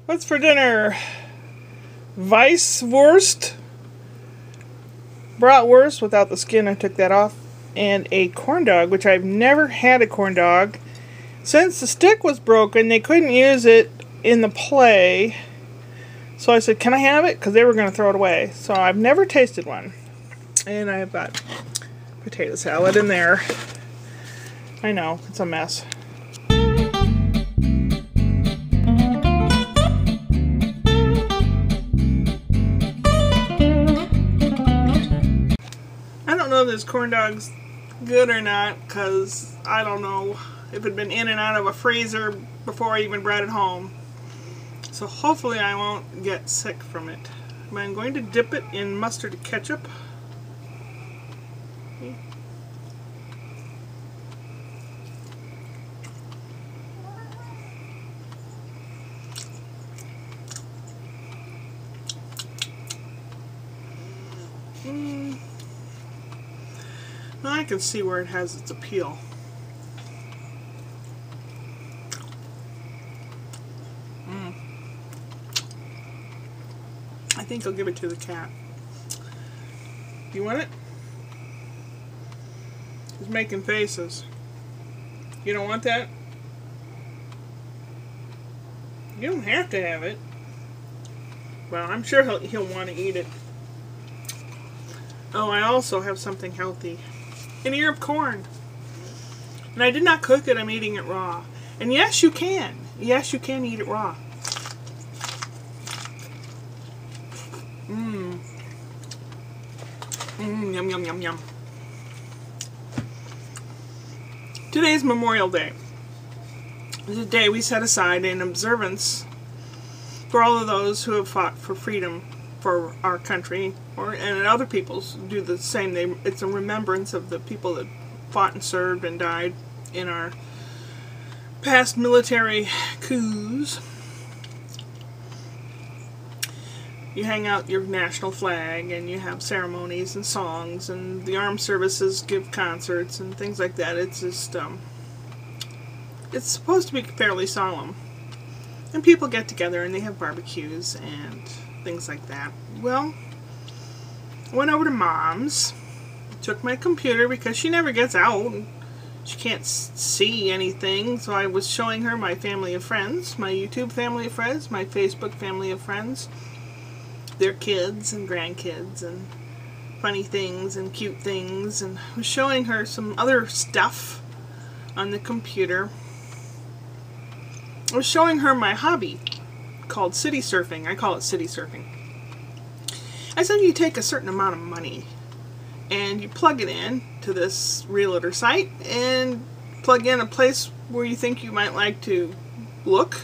What's for dinner? Weisswurst. Bratwurst without the skin. I took that off. And a corn dog, which I've never had a corn dog. Since the stick was broken, they couldn't use it in the play. So I said, can I have it? Because they were going to throw it away. So I've never tasted one. And I've got potato salad in there. I know, it's a mess. I don't know if this corn dog's good or not, because I don't know if it had been in and out of a freezer before I even brought it home. So hopefully I won't get sick from it. I'm going to dip it in mustard ketchup. Now I can see where it has its appeal. I think I'll give it to the cat. You want it? He's making faces. You don't want that? You don't have to have it. Well, I'm sure he'll want to eat it. Oh, I also have something healthy. An ear of corn. And I did not cook it, I'm eating it raw. And yes, you can. Yes, you can eat it raw. Yum, yum, yum, yum. Today's Memorial Day. It's a day we set aside in observance for all of those who have fought for freedom for our country, and other peoples do the same. It's a remembrance of the people that fought and served and died in our past military coups. You hang out your national flag, and you have ceremonies and songs, and the armed services give concerts and things like that. It's just, it's supposed to be fairly solemn. And people get together and they have barbecues and things like that. Well, I went over to Mom's, took my computer because she never gets out. She can't see anything, so I was showing her my family of friends, my YouTube family of friends, my Facebook family of friends, their kids and grandkids and funny things and cute things, and I was showing her some other stuff on the computer. I was showing her my hobby called city surfing. I call it city surfing. I said you take a certain amount of money and you plug it in to this realtor site and plug in a place where you think you might like to look.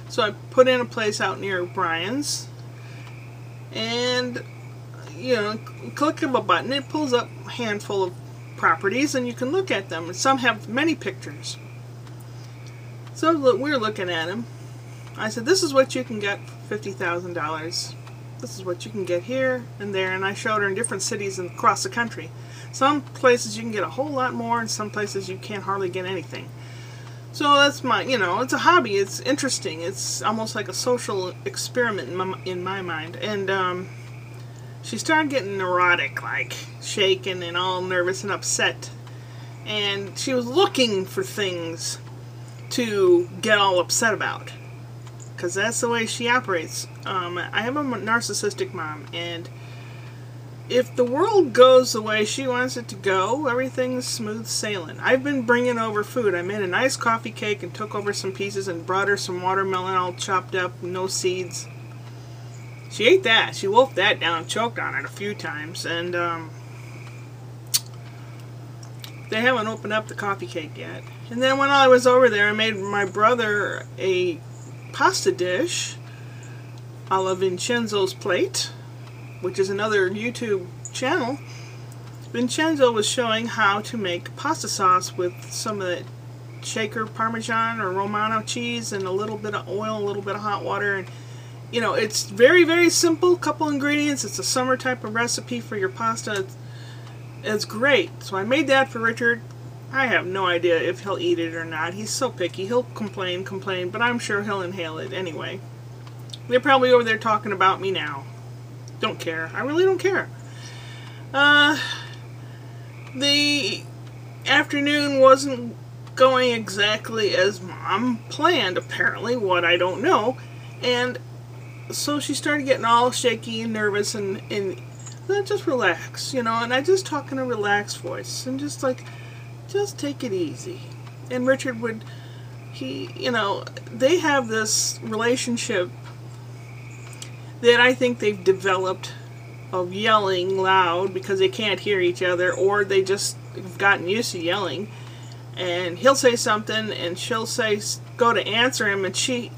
So I put in a place out near Brian's, and you know, click of a button, it pulls up a handful of properties and you can look at them. Some have many pictures. So look, we're looking at them. I said, this is what you can get for $50,000. This is what you can get here and there, and I showed her in different cities and across the country. Some places you can get a whole lot more, and some places you can't hardly get anything. So that's my, you know, it's a hobby. It's interesting. It's almost like a social experiment in my mind. And she started getting neurotic, like shaking and all nervous and upset. And she was looking for things to get all upset about, because that's the way she operates. I have a narcissistic mom, and if the world goes the way she wants it to go, everything's smooth sailing. I've been bringing over food. I made a nice coffee cake and took over some pieces and brought her some watermelon all chopped up, no seeds. She ate that. She wolfed that down and choked on it a few times. And they haven't opened up the coffee cake yet. And then when I was over there, I made my brother a pasta dish a la Vincenzo's Plate, which is another YouTube channel. Vincenzo was showing how to make pasta sauce with some of the shaker Parmesan or Romano cheese and a little bit of oil, a little bit of hot water. And you know, it's very, very simple, couple ingredients. It's a summer type of recipe for your pasta. It's great. So I made that for Richard. I have no idea if he'll eat it or not. He's so picky. He'll complain, but I'm sure he'll inhale it anyway. They're probably over there talking about me now. Don't care. I really don't care. The afternoon wasn't going exactly as Mom planned, apparently, what I don't know. And so she started getting all shaky and nervous and just relax, you know, and I just talk in a relaxed voice and just like, just take it easy. And Richard would, you know, they have this relationship that I think they've developed of yelling loud because they can't hear each other, or they just have gotten used to yelling. And he'll say something and she'll say, go to answer him, and she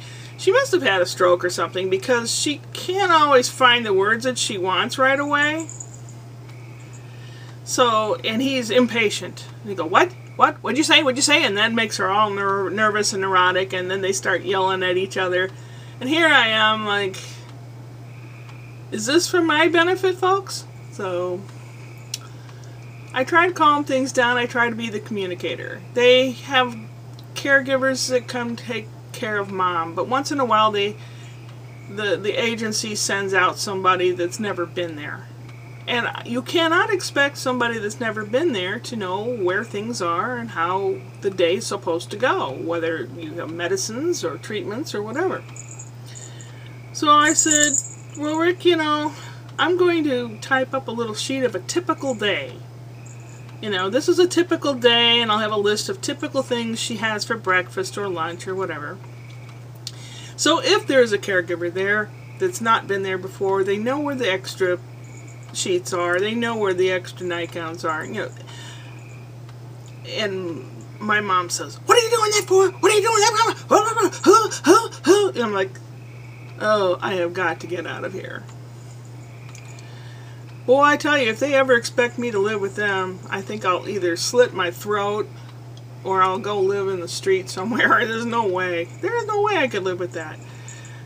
must have had a stroke or something because she can't always find the words that she wants right away. So, and he's impatient. And he go, what? What'd you say? What'd you say? And that makes her all nervous and neurotic, and then they start yelling at each other. And here I am like, is this for my benefit, folks? So I try to calm things down. I try to be the communicator. They have caregivers that come take care of Mom, but once in a while the agency sends out somebody that's never been there. And you cannot expect somebody that's never been there to know where things are and how the day's supposed to go, whether you have medicines or treatments or whatever. So I said, well, Rick, you know, I'm going to type up a little sheet of a typical day. You know, this is a typical day, and I'll have a list of typical things she has for breakfast or lunch or whatever. So if there's a caregiver there that's not been there before, they know where the extra sheets are, they know where the extra nightgowns are, you know. And my mom says, what are you doing that for? What are you doing that for? And I'm like, oh, I have got to get out of here. Well, I tell you, if they ever expect me to live with them, I think I'll either slit my throat or I'll go live in the street somewhere. There's no way. There is no way I could live with that.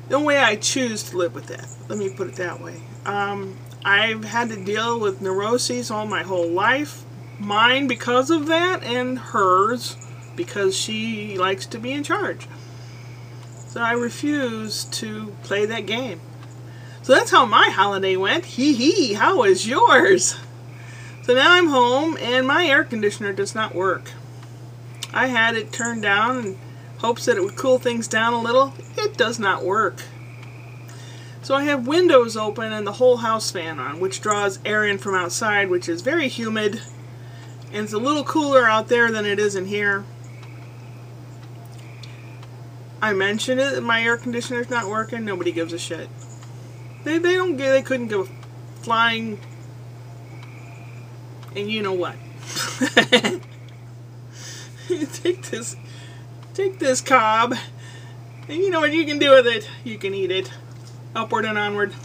No way I choose to live with that. Let me put it that way. I've had to deal with neuroses all my whole life. Mine because of that, and hers because she likes to be in charge. So I refuse to play that game. So that's how my holiday went. Hee hee, how was yours? So now I'm home and my air conditioner does not work. I had it turned down in hopes that it would cool things down a little. It does not work. So I have windows open and the whole house fan on, which draws air in from outside, which is very humid. And it's a little cooler out there than it is in here. I mentioned it that my air conditioner's not working. Nobody gives a shit. They couldn't give a flying, and you know what. Take this cob, and you know what you can do with it. You can eat it. Upward and onward.